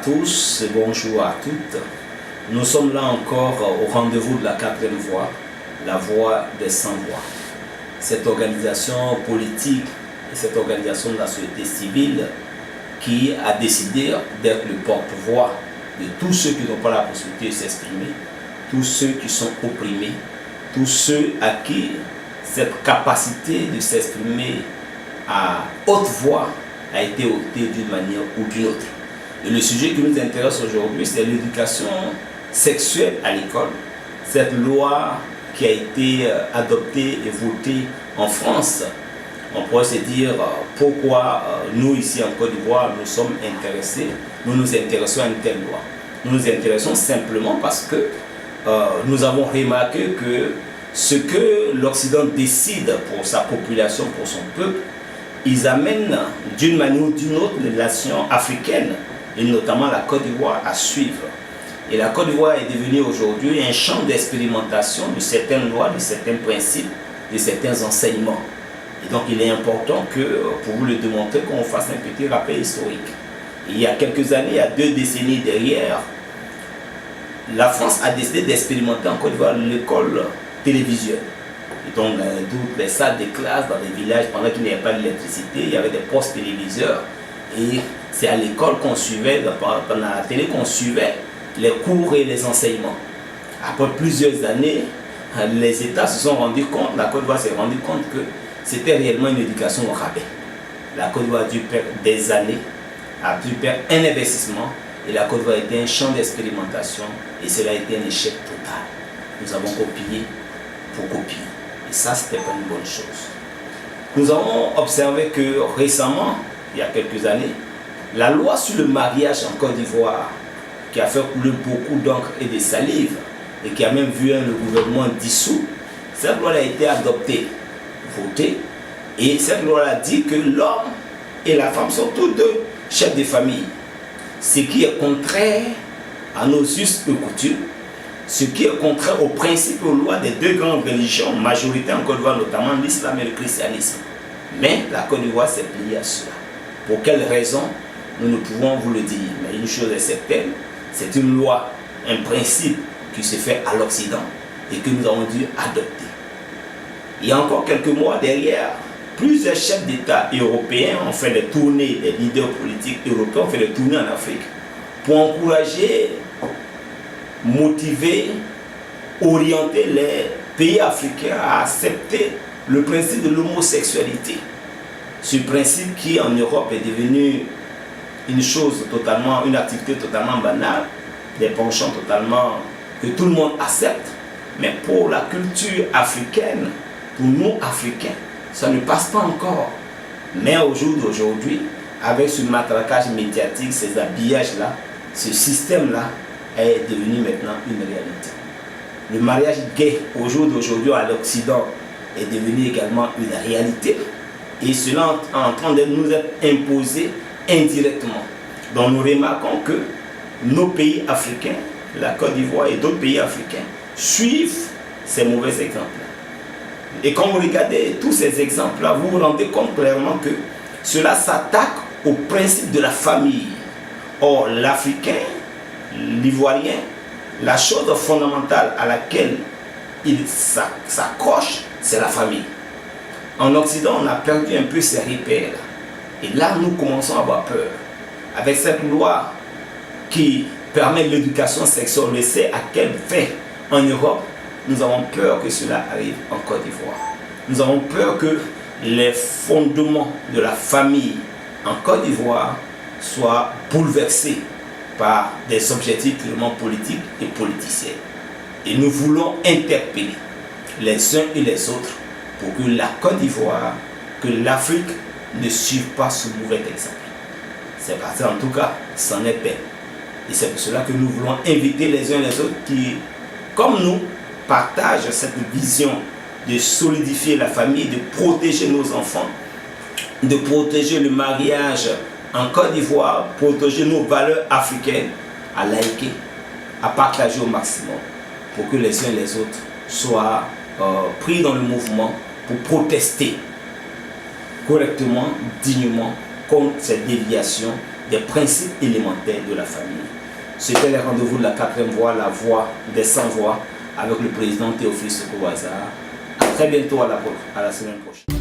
tous et bonjour à toutes. Nous sommes là encore au rendez-vous de la 4e voie, la voie des sans-voix. Cette organisation politique et cette organisation de la société civile qui a décidé d'être le porte-voix de tous ceux qui n'ont pas la possibilité de s'exprimer, tous ceux qui sont opprimés, tous ceux à qui cette capacité de s'exprimer à haute voix a été ôtée d'une manière ou d'une autre. Et le sujet qui nous intéresse aujourd'hui, c'est l'éducation sexuelle à l'école. Cette loi qui a été adoptée et votée en France, on pourrait se dire pourquoi nous ici en Côte d'Ivoire nous sommes intéressés, nous nous intéressons à une telle loi. Nous nous intéressons simplement parce que nous avons remarqué que ce que l'Occident décide pour sa population, pour son peuple, ils amènent d'une manière ou d'une autre les nations africaines, et notamment la Côte d'Ivoire, à suivre. Et la Côte d'Ivoire est devenue aujourd'hui un champ d'expérimentation de certaines lois, de certains principes, de certains enseignements. Et donc il est important que, pour vous le démontrer, qu'on fasse un petit rappel historique. Il y a quelques années, il y a 2 décennies derrière, la France a décidé d'expérimenter en Côte d'Ivoire l'école télévisuelle. Et donc, toutes les salles de classe dans les villages, pendant qu'il n'y avait pas d'électricité, il y avait des postes téléviseurs. Et c'est à l'école qu'on suivait, pendant la télé, qu'on suivait les cours et les enseignements. Après plusieurs années, les États se sont rendus compte, la Côte d'Ivoire s'est rendu compte que c'était réellement une éducation au rabais. La Côte d'Ivoire a dû perdre des années, a dû perdre un investissement, et la Côte d'Ivoire a été un champ d'expérimentation, et cela a été un échec total. Nous avons copié pour copier. Et ça, ce n'était pas une bonne chose. Nous avons observé que récemment, il y a quelques années, la loi sur le mariage en Côte d'Ivoire, qui a fait couler beaucoup d'encre et de salive, et qui a même vu le gouvernement dissous, cette loi a été adoptée, votée, et cette loi a dit que l'homme et la femme sont tous deux chefs de famille, ce qui est contraire à nos us et coutumes, ce qui est contraire aux principes et aux lois des 2 grandes religions majoritaires en Côte d'Ivoire, notamment l'islam et le christianisme. Mais la Côte d'Ivoire s'est pliée à cela. Pour quelles raisons, nous ne pouvons vous le dire. Mais une chose est certaine, c'est une loi, un principe qui se fait à l'Occident et que nous avons dû adopter. Il y a encore quelques mois derrière, plusieurs chefs d'État européens ont fait des tournées, des leaders politiques européens ont fait des tournées en Afrique pour encourager, motiver, orienter les pays africains à accepter le principe de l'homosexualité. Ce principe qui en Europe est devenu une activité totalement banale, des penchants totalement que tout le monde accepte, mais pour la culture africaine, pour nous Africains, ça ne passe pas encore. Mais au jour d'aujourd'hui, avec ce matraquage médiatique, ces habillages-là, ce système-là est devenu maintenant une réalité. Le mariage gay au jour d'aujourd'hui à l'Occident est devenu également une réalité. Et cela est en train de nous être imposé indirectement. Donc nous remarquons que nos pays africains, la Côte d'Ivoire et d'autres pays africains, suivent ces mauvais exemples-là. Et quand vous regardez tous ces exemples-là, vous vous rendez compte clairement que cela s'attaque au principe de la famille. Or, l'Africain, l'Ivoirien, la chose fondamentale à laquelle il s'accroche, c'est la famille. En Occident, on a perdu un peu ces repères. Et là, nous commençons à avoir peur. Avec cette loi qui permet l'éducation sexuelle, on le sait à quelle fin en Europe, nous avons peur que cela arrive en Côte d'Ivoire. Nous avons peur que les fondements de la famille en Côte d'Ivoire soient bouleversés par des objectifs purement politiques et politiciens. Et nous voulons interpeller les uns et les autres pour que la Côte d'Ivoire, que l'Afrique ne suive pas ce mauvais exemple. C'est parce qu'en tout cas, c'en est peine. Et c'est pour cela que nous voulons inviter les uns et les autres qui, comme nous, partagent cette vision de solidifier la famille, de protéger nos enfants, de protéger le mariage en Côte d'Ivoire, protéger nos valeurs africaines, à liker, à partager au maximum pour que les uns et les autres soient pris dans le mouvement pour protester correctement, dignement contre cette déviation des principes élémentaires de la famille. C'était les rendez-vous de la 4e voie, la voie des 100 voix, avec le président Théophile Sekobaza. À très bientôt, à la semaine prochaine.